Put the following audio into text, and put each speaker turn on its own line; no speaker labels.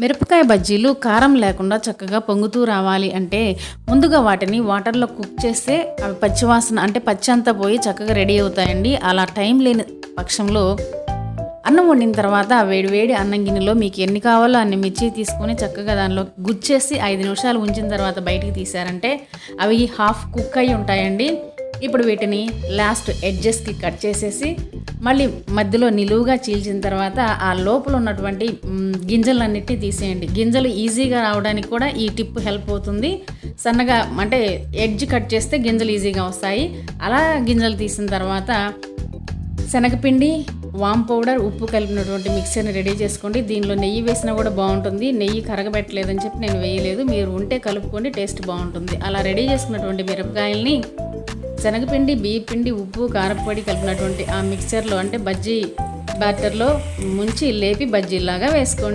మిరపకాయ బజ్జీలు కారం లేకుండా చక్కగా పొంగుతూ రావాలి అంటే ముందుగా వాటిని వాటర్లో కుక్ చేస్తే అవి పచ్చివాసన అంటే పచ్చి అంతా పోయి చక్కగా రెడీ అవుతాయండి. అలా టైం లేని పక్షంలో అన్నం వండిన తర్వాత ఆ వేడి అన్నం గిన్నెలో మీకు ఎన్ని కావాలో అన్ని మిర్చి తీసుకొని చక్కగా దానిలో గుచ్చేసి 5 నిమిషాలు ఉంచిన తర్వాత బయటికి తీసారంటే అవి హాఫ్ కుక్ అయి ఉంటాయండి. ఇప్పుడు వీటిని లాస్ట్ ఎడ్జెస్కి కట్ చేసేసి మళ్ళీ మధ్యలో నిలువుగా చీల్చిన తర్వాత ఆ లోపల ఉన్నటువంటి గింజలన్నిటినీ తీసేయండి. గింజలు ఈజీగా రావడానికి కూడా ఈ టిప్ హెల్ప్ అవుతుంది. సన్నగా అంటే ఎడ్జ్ కట్ చేస్తే గింజలు ఈజీగా వస్తాయి. అలా గింజలు తీసిన తర్వాత శనగపిండి, వామ్ పౌడర్, ఉప్పు కలిపినటువంటి మిక్సర్ని రెడీ చేసుకోండి. దీనిలో నెయ్యి వేసినా కూడా బాగుంటుంది. నెయ్యి కరగబెట్టలేదని చెప్పి నేను వేయలేదు, మీరు ఉంటే కలుపుకోండి, టేస్ట్ బాగుంటుంది. అలా రెడీ చేసుకున్నటువంటి మిరపకాయల్ని శనగపిండి, బియ్యపిండి, ఉప్పు, కారపొడి కలిపినటువంటి ఆ మిక్చర్లో అంటే బజ్జీ బ్యాటర్లో ముంచి లేపి బజ్జీలాగా వేసుకోండి.